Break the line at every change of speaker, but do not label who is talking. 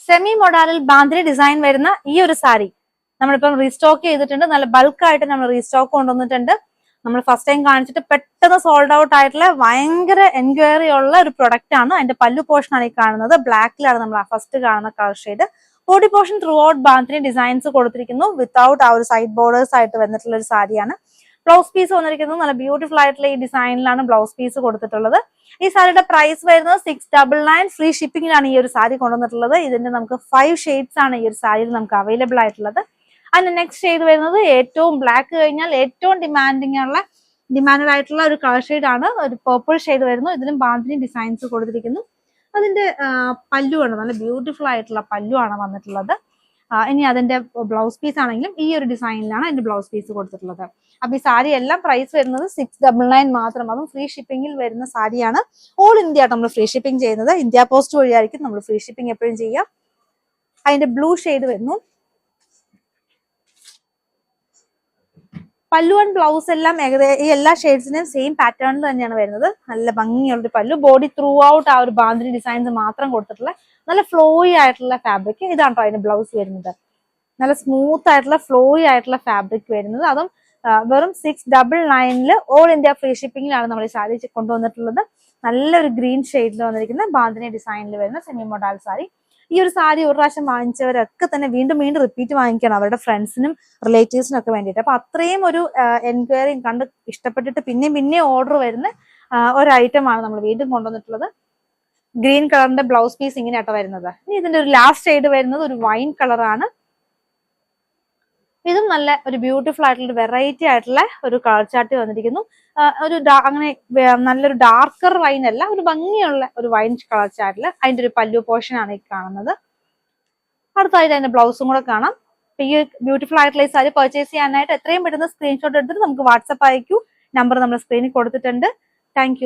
Semi മൊഡാലിൽ bandhani design വരുന്ന ഈ ഒരു സാരി നമ്മളിപ്പം റീസ്റ്റോക്ക് ചെയ്തിട്ടുണ്ട്. നല്ല ബൾക്കായിട്ട് നമ്മൾ റീസ്റ്റോക്ക് കൊണ്ടുവന്നിട്ടുണ്ട്. നമ്മൾ ഫസ്റ്റ് ടൈം കാണിച്ചിട്ട് പെട്ടെന്ന് സോൾഡ് ഔട്ട് ആയിട്ടുള്ള ഭയങ്കര എൻക്വയറി ഉള്ള ഒരു പ്രൊഡക്റ്റ് ആണ്. അതിന്റെ പല്ലു പോർഷൻ ആണ് ഈ കാണുന്നത്. ബ്ലാക്കിലാണ് നമ്മൾ ഫസ്റ്റ് കാണുന്ന colour shade. Body portion through out bandhani designs കൊടുത്തിരിക്കുന്നു. വിത്തൗട്ട് ആ ഒരു സൈഡ് ബോർഡേഴ്സ് ആയിട്ട് വന്നിട്ടുള്ള ഒരു സാരിയാണ്. ബ്ലൗസ് പീസ് വന്നിരിക്കുന്നത് നല്ല ബ്യൂട്ടിഫുൾ ആയിട്ടുള്ള ഈ ഡിസൈനിലാണ് ബ്ലൗസ് പീസ് കൊടുത്തിട്ടുള്ളത്. ഈ സാരിയുടെ പ്രൈസ് വരുന്നത് 699. ഫ്രീ ഷിപ്പിംഗിലാണ് ഈ ഒരു സാരി കൊണ്ടുവന്നിട്ടുള്ളത്. ഇതിന്റെ നമുക്ക് 5 ഷെയ്ഡ്സ് ആണ് ഈ ഒരു സാരിയിൽ നമുക്ക് അവൈലബിൾ ആയിട്ടുള്ളത്. അതിന്റെ നെക്സ്റ്റ് ഷെയ്ഡ് വരുന്നത് ഏറ്റവും ബ്ലാക്ക് കഴിഞ്ഞാൽ ഏറ്റവും ഡിമാൻഡഡ് ആയിട്ടുള്ള ഒരു കളർ ഷെയ്ഡ് ആണ്. ഒരു പർപ്പിൾ ഷെയ്ഡ് വരുന്നു. ഇതിലും ബാന്തിനി ഡിസൈൻസ് കൊടുത്തിരിക്കുന്നു. അതിന്റെ പല്ലു ആണ്, നല്ല ബ്യൂട്ടിഫുൾ ആയിട്ടുള്ള പല്ലു ആണ് വന്നിട്ടുള്ളത്. ഇനി അതിന്റെ ബ്ലൗസ് പീസ് ആണെങ്കിലും ഈ ഒരു ഡിസൈനിലാണ് അതിന്റെ ബ്ലൗസ് പീസ് കൊടുത്തിട്ടുള്ളത്. അപ്പൊ ഈ സാരി എല്ലാം പ്രൈസ് വരുന്നത് 699 മാത്രം. അതും ഫ്രീ ഷിപ്പിംഗിൽ വരുന്ന സാരിയാണ്. ഓൾ ഇന്ത്യ നമ്മൾ ഫ്രീ ഷിപ്പിംഗ് ചെയ്യുന്നത്. ഇന്ത്യ പോസ്റ്റ് വഴിയായിരിക്കും നമ്മൾ ഫ്രീ ഷിപ്പിംഗ് എപ്പോഴും ചെയ്യാം. അതിന്റെ ബ്ലൂ ഷെയ്ഡ് വരുന്നു. പല്ലു ആൻഡ് ബ്ലൗസ് എല്ലാം ഈ എല്ലാ ഷെയ്ഡ്സിനും സെയിം പാറ്റേണിൽ തന്നെയാണ് വരുന്നത്. നല്ല ഭംഗിയുള്ളൊരു പല്ലു. ബോഡി ത്രൂ ഔട്ട് ആ ഒരു ബാന്തിനി ഡിസൈൻസ് മാത്രം കൊടുത്തിട്ടുള്ള നല്ല ഫ്ലോയി ആയിട്ടുള്ള ഫാബ്രിക്. ഇതാണ് അതിന്റെ ബ്ലൗസ് വരുന്നത്. നല്ല സ്മൂത്ത് ആയിട്ടുള്ള ഫ്ലോയി ആയിട്ടുള്ള ഫാബ്രിക് വരുന്നത്. അതും വെറും 699 ഓൾ ഇന്ത്യ ഫ്രീ ഷിപ്പിംഗിലാണ് നമ്മൾ ഈ സാരി കൊണ്ടുവന്നിട്ടുള്ളത്. നല്ലൊരു ഗ്രീൻ ഷെയ്ഡിൽ വന്നിരിക്കുന്ന ബാന്തിനി ഡിസൈനിൽ വരുന്ന സെമി മൊഡാൽ സാരി. ഈ ഒരു സാരി ഒരു പ്രാവശ്യം വാങ്ങിച്ചവരൊക്കെ തന്നെ വീണ്ടും വീണ്ടും റിപ്പീറ്റ് വാങ്ങിക്കണം, അവരുടെ ഫ്രണ്ട്സിനും റിലേറ്റീവ്സിനും ഒക്കെ വേണ്ടിയിട്ട്. അപ്പൊ അത്രയും ഒരു എൻക്വയറി കണ്ട് ഇഷ്ടപ്പെട്ടിട്ട് പിന്നെ ഓർഡർ വരുന്ന ഒരു ഐറ്റം ആണ് നമ്മൾ വീണ്ടും കൊണ്ടുവന്നിട്ടുള്ളത്. ഗ്രീൻ കളറിന്റെ ബ്ലൗസ് പീസ് ഇങ്ങനെയാട്ടോ വരുന്നത്. ഇനി ഇതിന്റെ ഒരു ലാസ്റ്റ് ഷെയ്ഡ് വരുന്നത് ഒരു വൈൻ കളറാണ്. ഇതും നല്ല ഒരു ബ്യൂട്ടിഫുൾ ആയിട്ടുള്ള ഒരു വെറൈറ്റി ആയിട്ടുള്ള ഒരു കളർ ചാർട്ട് വന്നിരിക്കുന്നു. ഒരു അങ്ങനെ നല്ലൊരു ഡാർക്കർ വൈൻ അല്ല, ഒരു ഭംഗിയുള്ള ഒരു വൈൻ കളർ ചാർട്ടിൽ അതിന്റെ ഒരു പല്ലു പോർഷൻ ആണ് ഈ കാണുന്നത്. അടുത്തായിട്ട് അതിന്റെ ബ്ലൗസും കൂടെ കാണാം. ഈ ബ്യൂട്ടിഫുൾ ആയിട്ടുള്ള ഈ സാരി പർച്ചേസ് ചെയ്യാനായിട്ട് എത്രയും പെട്ടെന്ന് സ്ക്രീൻഷോട്ട് എടുത്തിട്ട് നമുക്ക് വാട്സപ്പ് അയക്കൂ. നമ്പർ നമ്മൾ സ്ക്രീനിൽ കൊടുത്തിട്ടുണ്ട്. താങ്ക്